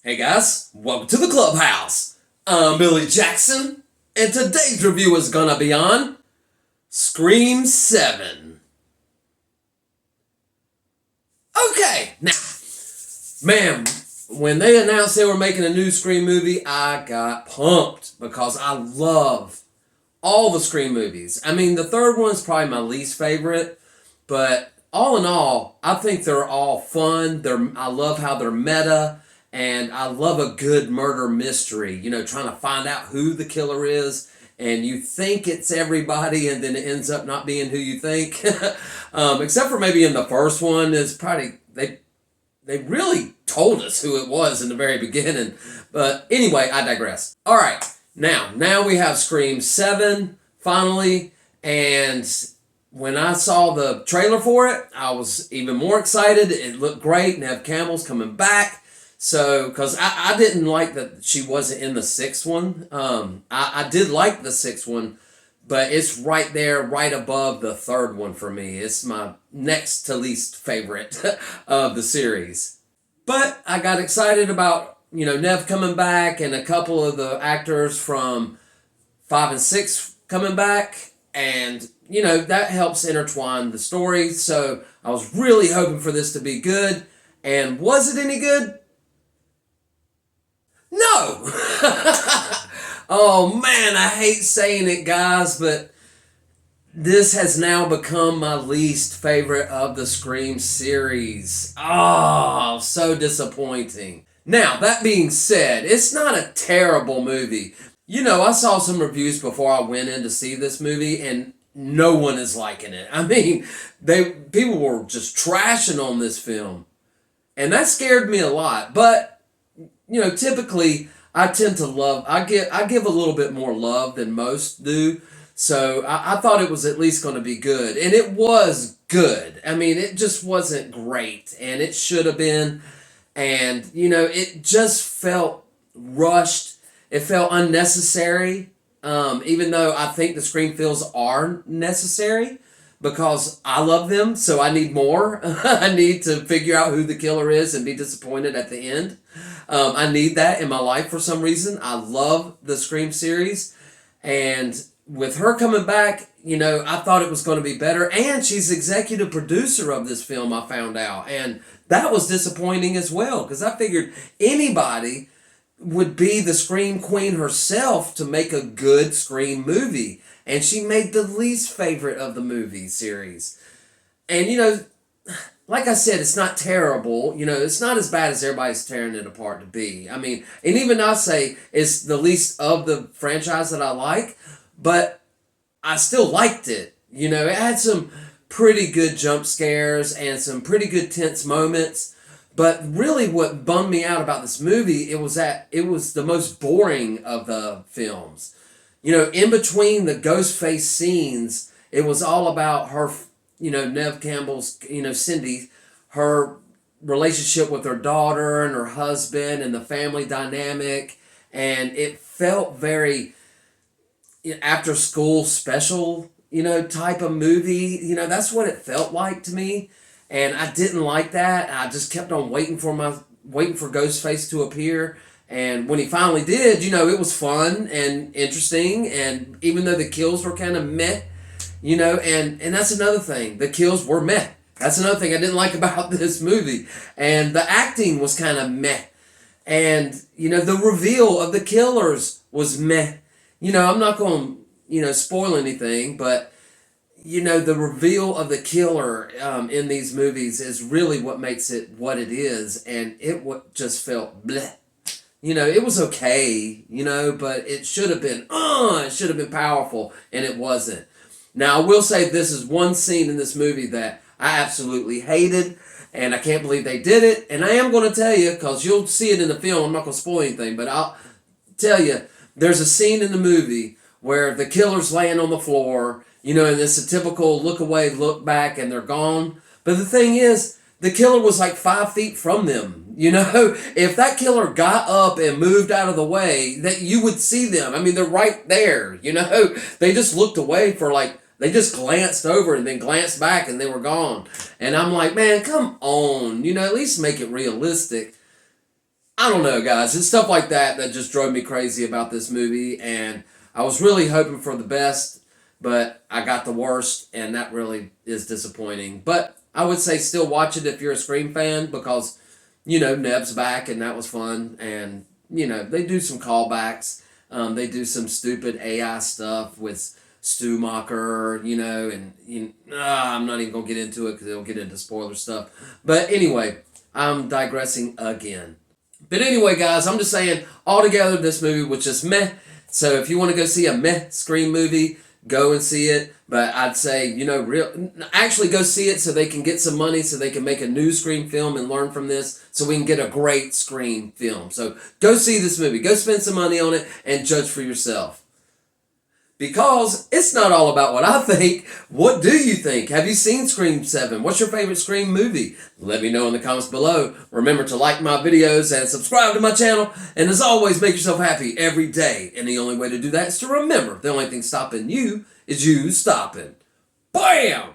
Hey guys, welcome to the clubhouse. I'm Billy Jackson, and today's review is gonna be on Scream 7. Okay, now, man, when they announced they were making a new Scream movie, I got pumped because I love all the Scream movies. I mean, the third one's probably my least favorite, but all in all, I think they're all fun. I love how they're meta. And I love a good murder mystery, trying to find out who the killer is. And you think it's everybody, and then it ends up not being who you think. Except for maybe in the first one, is probably they really told us who it was in the very beginning. But anyway, I digress. All right, now we have Scream 7 finally, and when I saw the trailer for it, I was even more excited. It looked great. Neve Campbell's coming back. So, because I didn't like that she wasn't in the sixth one. I did like the sixth one, but it's right there, right above the third one for me. It's my next to least favorite of the series. But I got excited about, Neve coming back and a couple of the actors from 5 and 6 coming back. And, that helps intertwine the story. So I was really hoping for this to be good. And was it any good? No! Oh man, I hate saying it, guys, but this has now become my least favorite of the Scream series. Oh, so disappointing. Now, that being said, it's not a terrible movie. I saw some reviews before I went in to see this movie, and no one is liking it. I mean, people were just trashing on this film, and that scared me a lot, but typically I tend to love. I give a little bit more love than most do. So I thought it was at least going to be good, and it was good. I mean, it just wasn't great, and it should have been. And it just felt rushed. It felt unnecessary. Even though I think the Scream films are necessary, because I love them, so I need more. I need to figure out who the killer is and be disappointed at the end. I need that in my life for some reason. I love the Scream series, and with her coming back, I thought it was going to be better. And she's executive producer of this film, I found out, and that was disappointing as well, because I figured anybody would be the Scream queen herself to make a good Scream movie. And she made the least favorite of the movie series. And, like I said, it's not terrible. It's not as bad as everybody's tearing it apart to be. I mean, and even I say it's the least of the franchise that I like, but I still liked it. It had some pretty good jump scares and some pretty good tense moments. But really what bummed me out about this movie, it was the most boring of the films. In between the Ghostface scenes, it was all about her, Neve Campbell's, Cindy, her relationship with her daughter and her husband and the family dynamic. And it felt very after school special, type of movie. That's what it felt like to me. And I didn't like that. I just kept on waiting for Ghostface to appear. And when he finally did, it was fun and interesting. And even though the kills were kind of meh, and that's another thing. The kills were meh. That's another thing I didn't like about this movie. And the acting was kind of meh. And, the reveal of the killers was meh. I'm not going to, spoil anything, but, the reveal of the killer in these movies is really what makes it what it is. And it just felt bleh. It was okay, but it should have been powerful, and it wasn't. Now, I will say this is one scene in this movie that I absolutely hated, and I can't believe they did it. And I am going to tell you, because you'll see it in the film, I'm not going to spoil anything, but I'll tell you, there's a scene in the movie where the killer's laying on the floor, and it's a typical look away, look back, and they're gone. But the thing is, the killer was like 5 feet from them. If that killer got up and moved out of the way, that you would see them. I mean, they're right there. They just looked away they just glanced over and then glanced back and they were gone. And I'm like, man, come on. At least make it realistic. I don't know, guys. It's stuff like that that just drove me crazy about this movie, and I was really hoping for the best, but I got the worst, and that really is disappointing. But I would say still watch it if you're a Scream fan because, Neb's back, and that was fun, and, they do some callbacks. They do some stupid AI stuff with Stumacher, I'm not even going to get into it because it'll get into spoiler stuff. But anyway, I'm digressing again. But anyway, guys, I'm just saying, altogether, this movie was just meh. So if you want to go see a meh Scream movie, go and see it. But I'd say, actually go see it so they can get some money so they can make a new Scream film and learn from this so we can get a great Scream film. So go see this movie. Go spend some money on it and judge for yourself. Because it's not all about what I think. What do you think? Have you seen Scream 7? What's your favorite Scream movie? Let me know in the comments below. Remember to like my videos and subscribe to my channel. And as always, make yourself happy every day. And the only way to do that is to remember the only thing stopping you is you stopping. Bam!